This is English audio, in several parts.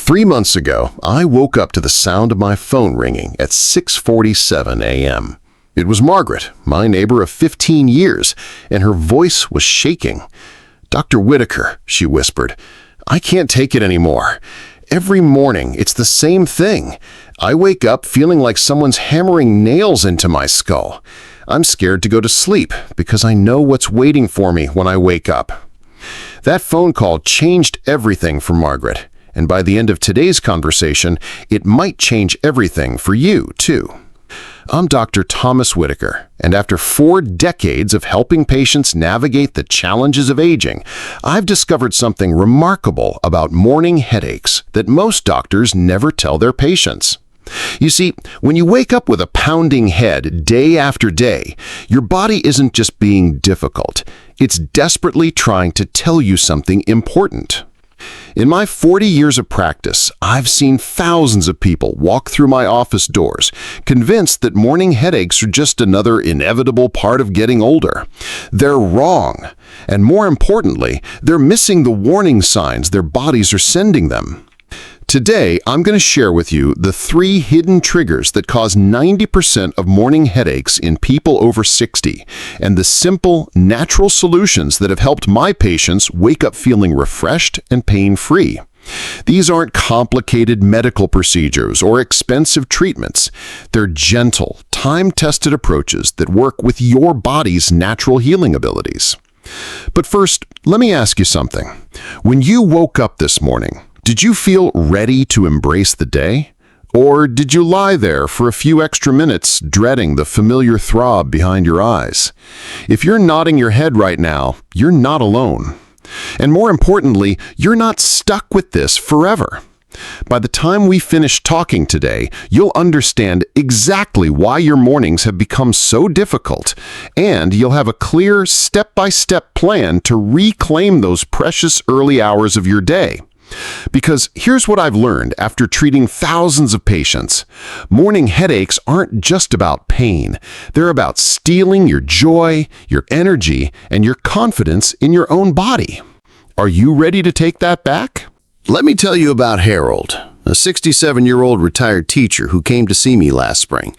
3 months ago, I woke up to the sound of my phone ringing at 6:47 a.m. It was Margaret, my neighbor of 15 years, and her voice was shaking. "Dr. Whitaker," she whispered, "I can't take it anymore. Every morning, it's the same thing. I wake up feeling like someone's hammering nails into my skull. I'm scared to go to sleep because I know what's waiting for me when I wake up." That phone call changed everything for Margaret, and by the end of today's conversation, it might change everything for you, too. I'm Dr. Thomas Whitaker, and after 4 decades of helping patients navigate the challenges of aging, I've discovered something remarkable about morning headaches that most doctors never tell their patients. You see, when you wake up with a pounding head day after day, your body isn't just being difficult. It's desperately trying to tell you something important. In my 40 years of practice, I've seen thousands of people walk through my office doors, convinced that morning headaches are just another inevitable part of getting older. They're wrong, and more importantly, they're missing the warning signs their bodies are sending them. Today, I'm going to share with you the 3 hidden triggers that cause 90% of morning headaches in people over 60, and the simple, natural solutions that have helped my patients wake up feeling refreshed and pain-free. These aren't complicated medical procedures or expensive treatments. They're gentle, time-tested approaches that work with your body's natural healing abilities. But first, let me ask you something. When you woke up this morning, did you feel ready to embrace the day? Or did you lie there for a few extra minutes dreading the familiar throb behind your eyes? If you're nodding your head right now, you're not alone. And more importantly, you're not stuck with this forever. By the time we finish talking today, you'll understand exactly why your mornings have become so difficult, and you'll have a clear step-by-step plan to reclaim those precious early hours of your day. Because here's what I've learned after treating thousands of patients. Morning headaches aren't just about pain. They're about stealing your joy, your energy, and your confidence in your own body. Are you ready to take that back? Let me tell you about Harold, a 67-year-old retired teacher who came to see me last spring.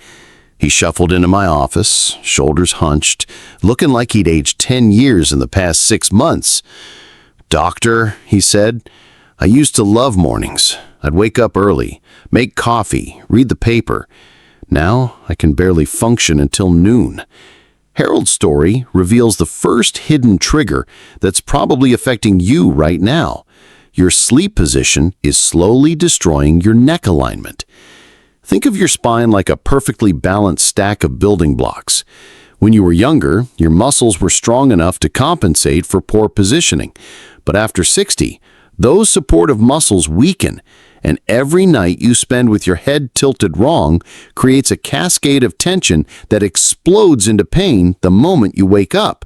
He shuffled into my office, shoulders hunched, looking like he'd aged 10 years in the past 6 months. "Doctor," he said, "I used to love mornings. I'd wake up early, make coffee, read the paper. Now I can barely function until noon." Harold's story reveals the first hidden trigger that's probably affecting you right now. Your sleep position is slowly destroying your neck alignment. Think of your spine like a perfectly balanced stack of building blocks. When you were younger, your muscles were strong enough to compensate for poor positioning. But after 60, those supportive muscles weaken, and every night you spend with your head tilted wrong creates a cascade of tension that explodes into pain the moment you wake up.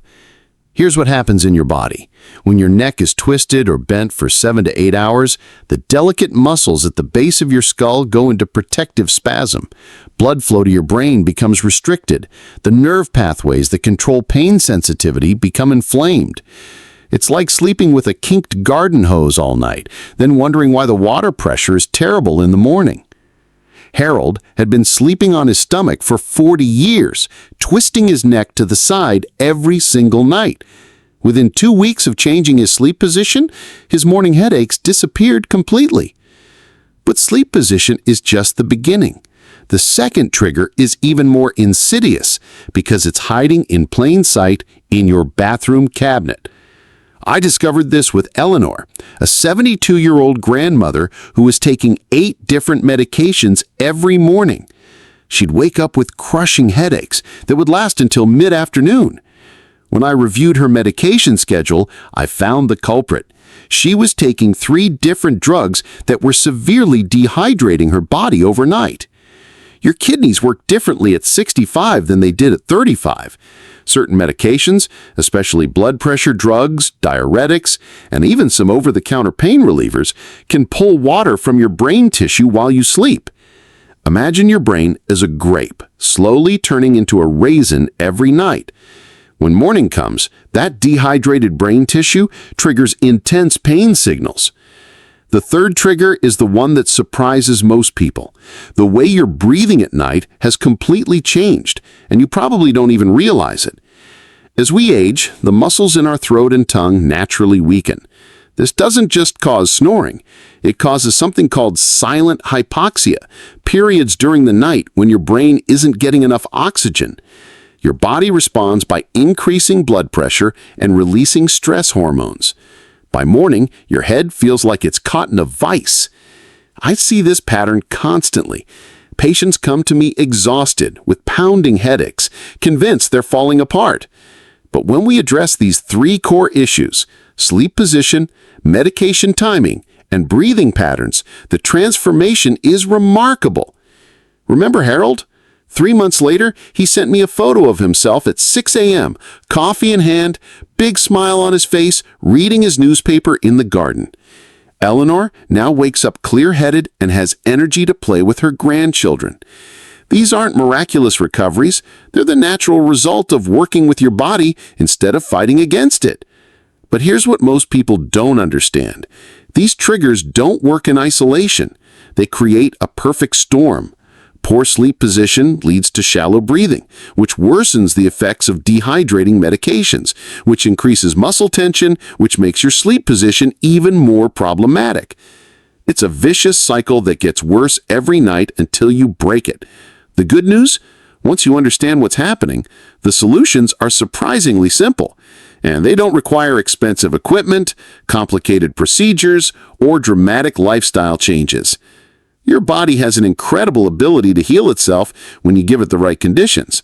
Here's what happens in your body. When your neck is twisted or bent for 7 to 8 hours, the delicate muscles at the base of your skull go into protective spasm. Blood flow to your brain becomes restricted. The nerve pathways that control pain sensitivity become inflamed. It's like sleeping with a kinked garden hose all night, then wondering why the water pressure is terrible in the morning. Harold had been sleeping on his stomach for 40 years, twisting his neck to the side every single night. Within 2 weeks of changing his sleep position, his morning headaches disappeared completely. But sleep position is just the beginning. The second trigger is even more insidious because it's hiding in plain sight in your bathroom cabinet. I discovered this with Eleanor, a 72-year-old grandmother who was taking 8 different medications every morning. She'd wake up with crushing headaches that would last until mid-afternoon. When I reviewed her medication schedule, I found the culprit. She was taking 3 different drugs that were severely dehydrating her body overnight. Your kidneys work differently at 65 than they did at 35. Certain medications, especially blood pressure drugs, diuretics, and even some over-the-counter pain relievers, can pull water from your brain tissue while you sleep. Imagine your brain as a grape, slowly turning into a raisin every night. When morning comes, that dehydrated brain tissue triggers intense pain signals. The third trigger is the one that surprises most people. The way you're breathing at night has completely changed, and you probably don't even realize it. As we age, the muscles in our throat and tongue naturally weaken. This doesn't just cause snoring. It causes something called silent hypoxia, periods during the night when your brain isn't getting enough oxygen. Your body responds by increasing blood pressure and releasing stress hormones. By morning, your head feels like it's caught in a vice. I see this pattern constantly. Patients come to me exhausted, with pounding headaches, convinced they're falling apart. But when we address these three core issues, sleep position, medication timing, and breathing patterns, the transformation is remarkable. Remember Harold? 3 months later, he sent me a photo of himself at 6 a.m., coffee in hand, big smile on his face, reading his newspaper in the garden. Eleanor now wakes up clear-headed and has energy to play with her grandchildren. These aren't miraculous recoveries. They're the natural result of working with your body instead of fighting against it. But here's what most people don't understand. These triggers don't work in isolation. They create a perfect storm. Poor sleep position leads to shallow breathing, which worsens the effects of dehydrating medications, which increases muscle tension, which makes your sleep position even more problematic. It's a vicious cycle that gets worse every night until you break it. The good news? Once you understand what's happening, the solutions are surprisingly simple, and they don't require expensive equipment, complicated procedures, or dramatic lifestyle changes. Your body has an incredible ability to heal itself when you give it the right conditions.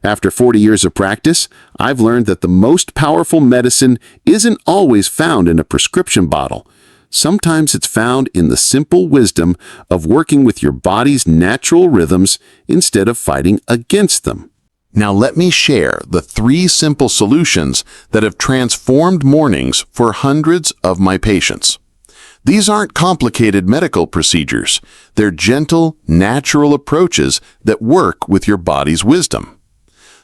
After 40 years of practice, I've learned that the most powerful medicine isn't always found in a prescription bottle. Sometimes it's found in the simple wisdom of working with your body's natural rhythms instead of fighting against them. Now let me share the 3 simple solutions that have transformed mornings for hundreds of my patients. These aren't complicated medical procedures. They're gentle, natural approaches that work with your body's wisdom.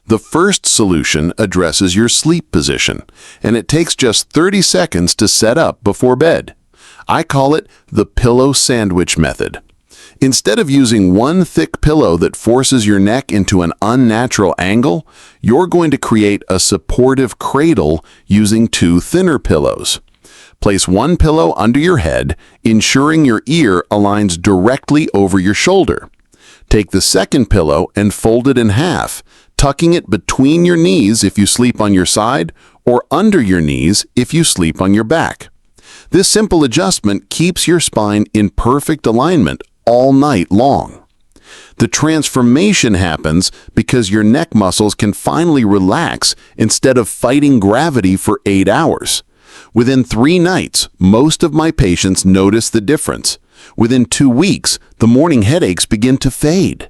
The first solution addresses your sleep position, and it takes just 30 seconds to set up before bed. I call it the pillow sandwich method. Instead of using one thick pillow that forces your neck into an unnatural angle, you're going to create a supportive cradle using 2 thinner pillows. Place one pillow under your head, ensuring your ear aligns directly over your shoulder. Take the second pillow and fold it in half, tucking it between your knees if you sleep on your side, or under your knees if you sleep on your back. This simple adjustment keeps your spine in perfect alignment all night long. The transformation happens because your neck muscles can finally relax instead of fighting gravity for 8 hours. Within 3 nights, most of my patients notice the difference. Within 2 weeks, the morning headaches begin to fade.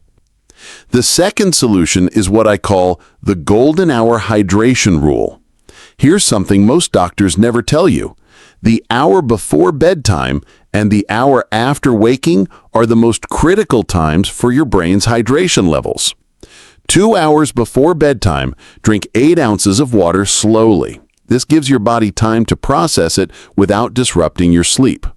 The second solution is what I call the golden hour hydration rule. Here's something most doctors never tell you. The hour before bedtime and the hour after waking are the most critical times for your brain's hydration levels. 2 hours before bedtime, drink 8 ounces of water slowly. This gives your body time to process it without disrupting your sleep.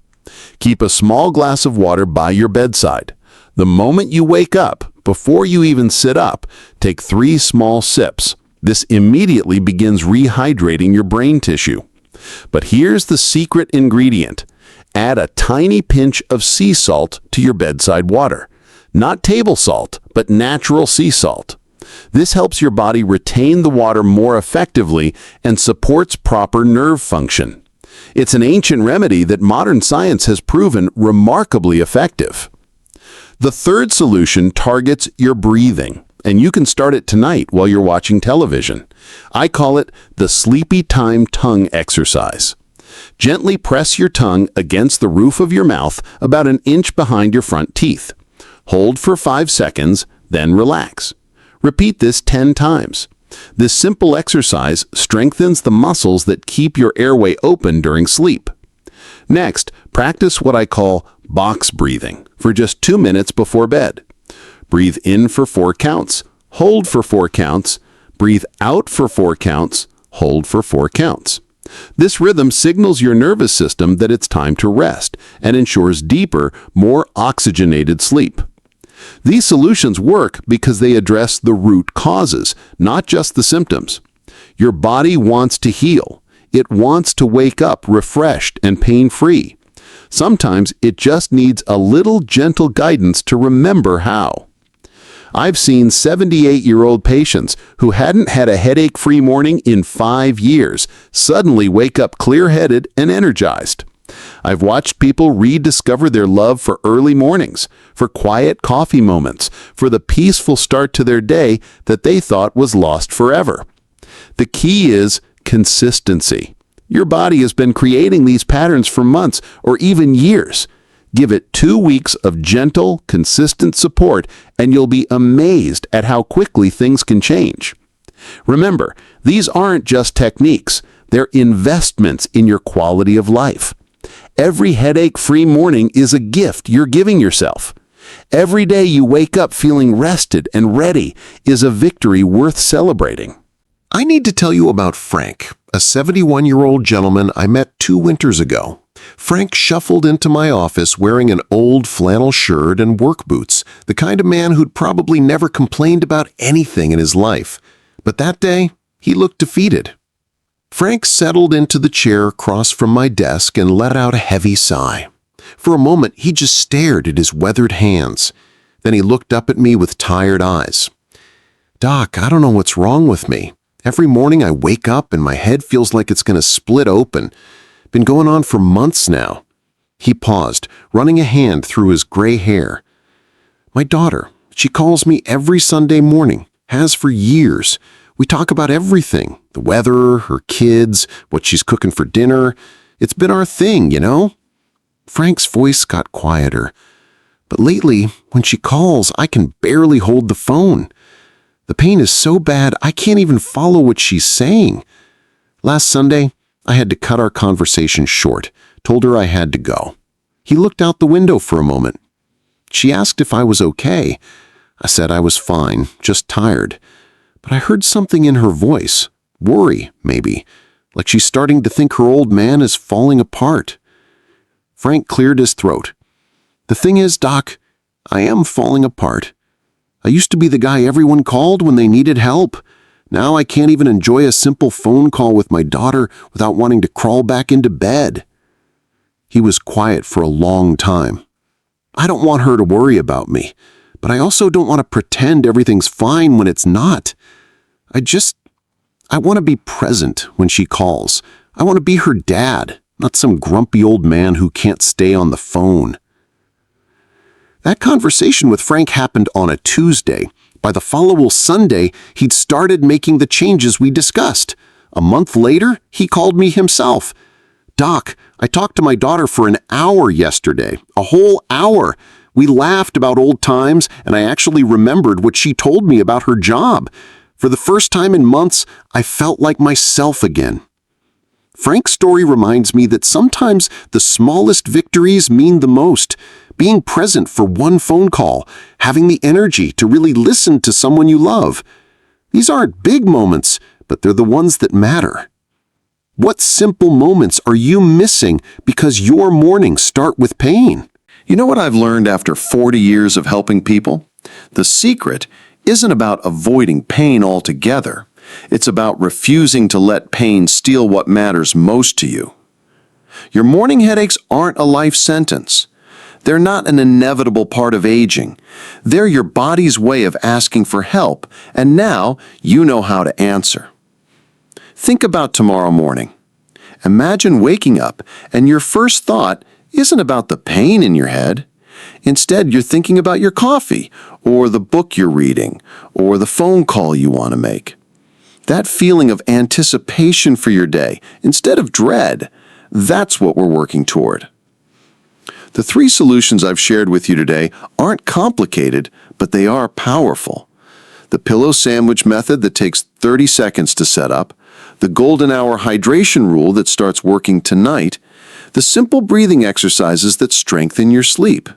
Keep a small glass of water by your bedside. The moment you wake up, before you even sit up, take 3 small sips. This immediately begins rehydrating your brain tissue. But here's the secret ingredient. Add a tiny pinch of sea salt to your bedside water. Not table salt, but natural sea salt. This helps your body retain the water more effectively and supports proper nerve function. It's an ancient remedy that modern science has proven remarkably effective. The third solution targets your breathing, and you can start it tonight while you're watching television. I call it the sleepy time tongue exercise. Gently press your tongue against the roof of your mouth about an inch behind your front teeth. Hold for 5 seconds, then relax. Repeat this 10 times. This simple exercise strengthens the muscles that keep your airway open during sleep. Next, practice what I call box breathing for just 2 minutes before bed. Breathe in for 4 counts, hold for 4 counts, breathe out for 4 counts, hold for 4 counts. This rhythm signals your nervous system that it's time to rest and ensures deeper, more oxygenated sleep. These solutions work because they address the root causes, not just the symptoms. Your body wants to heal. It wants to wake up refreshed and pain-free. Sometimes it just needs a little gentle guidance to remember how. I've seen 78-year-old patients who hadn't had a headache-free morning in 5 years suddenly wake up clear-headed and energized. I've watched people rediscover their love for early mornings, for quiet coffee moments, for the peaceful start to their day that they thought was lost forever. The key is consistency. Your body has been creating these patterns for months or even years. Give it 2 weeks of gentle, consistent support, and you'll be amazed at how quickly things can change. Remember, these aren't just techniques. They're investments in your quality of life. Every headache-free morning is a gift you're giving yourself. Every day you wake up feeling rested and ready is a victory worth celebrating. I need to tell you about Frank, a 71-year-old gentleman I met 2 winters ago. Frank shuffled into my office wearing an old flannel shirt and work boots, the kind of man who'd probably never complained about anything in his life. But that day, he looked defeated. Frank settled into the chair across from my desk and let out a heavy sigh. For a moment, he just stared at his weathered hands. Then he looked up at me with tired eyes. "Doc, I don't know what's wrong with me. Every morning I wake up and my head feels like it's going to split open. Been going on for months now." He paused, running a hand through his gray hair. "My daughter, she calls me every Sunday morning, has for years. We talk about everything, the weather, her kids, what she's cooking for dinner. It's been our thing, you know?" Frank's voice got quieter. "But lately, when she calls, I can barely hold the phone. The pain is so bad I can't even follow what she's saying. Last Sunday, I had to cut our conversation short, told her I had to go." He looked out the window for a moment. She asked if I was okay. I said I was fine, just tired. But I heard something in her voice, worry, maybe, like she's starting to think her old man is falling apart. Frank cleared his throat. "The thing is, Doc, I am falling apart. I used to be the guy everyone called when they needed help. Now I can't even enjoy a simple phone call with my daughter without wanting to crawl back into bed." He was quiet for a long time. "I don't want her to worry about me, but I also don't want to pretend everything's fine when it's not. I want to be present when she calls. I want to be her dad, not some grumpy old man who can't stay on the phone." That conversation with Frank happened on a Tuesday. By the following Sunday, he'd started making the changes we discussed. A month later, he called me himself. "Doc, I talked to my daughter for an hour yesterday, a whole hour. We laughed about old times, and I actually remembered what she told me about her job. For the first time in months, I felt like myself again." Frank's story reminds me that sometimes the smallest victories mean the most. Being present for one phone call, having the energy to really listen to someone you love. These aren't big moments, but they're the ones that matter. What simple moments are you missing because your mornings start with pain? You know what I've learned after 40 years of helping people? The secret isn't about avoiding pain altogether. It's about refusing to let pain steal what matters most to you. Your morning headaches aren't a life sentence. They're not an inevitable part of aging. They're your body's way of asking for help, and now you know how to answer. Think about tomorrow morning. Imagine waking up and your first thought isn't about the pain in your head. Instead, you're thinking about your coffee, or the book you're reading, or the phone call you want to make. That feeling of anticipation for your day, instead of dread, that's what we're working toward. The 3 solutions I've shared with you today aren't complicated, but they are powerful. The pillow sandwich method that takes 30 seconds to set up, the golden hour hydration rule that starts working tonight, the simple breathing exercises that strengthen your sleep.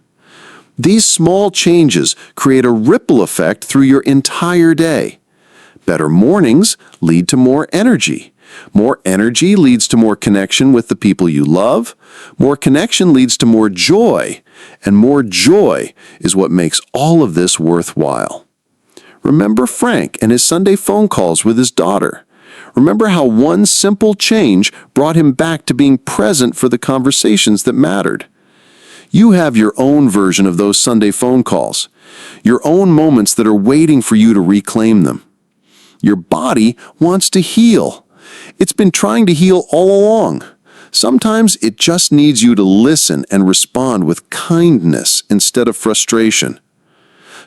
These small changes create a ripple effect through your entire day. Better mornings lead to more energy. More energy leads to more connection with the people you love. More connection leads to more joy. And more joy is what makes all of this worthwhile. Remember Frank and his Sunday phone calls with his daughter. Remember how one simple change brought him back to being present for the conversations that mattered. You have your own version of those Sunday phone calls, your own moments that are waiting for you to reclaim them. Your body wants to heal. It's been trying to heal all along. Sometimes it just needs you to listen and respond with kindness instead of frustration.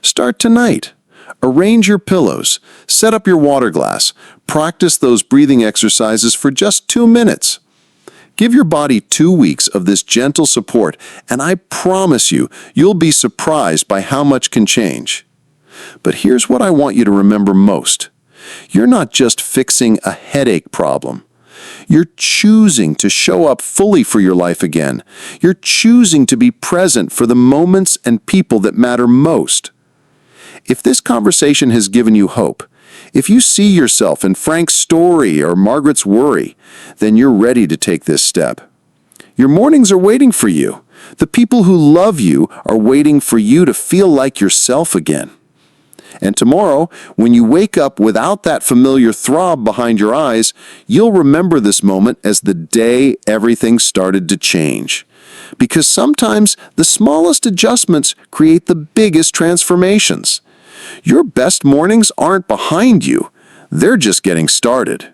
Start tonight. Arrange your pillows, set up your water glass, practice those breathing exercises for just 2 minutes. Give your body 2 weeks of this gentle support, and I promise you, you'll be surprised by how much can change. But here's what I want you to remember most. You're not just fixing a headache problem. You're choosing to show up fully for your life again. You're choosing to be present for the moments and people that matter most. If this conversation has given you hope, if you see yourself in Frank's story or Margaret's worry, then you're ready to take this step. Your mornings are waiting for you. The people who love you are waiting for you to feel like yourself again. And tomorrow, when you wake up without that familiar throb behind your eyes, you'll remember this moment as the day everything started to change. Because sometimes the smallest adjustments create the biggest transformations. Your best mornings aren't behind you. They're just getting started.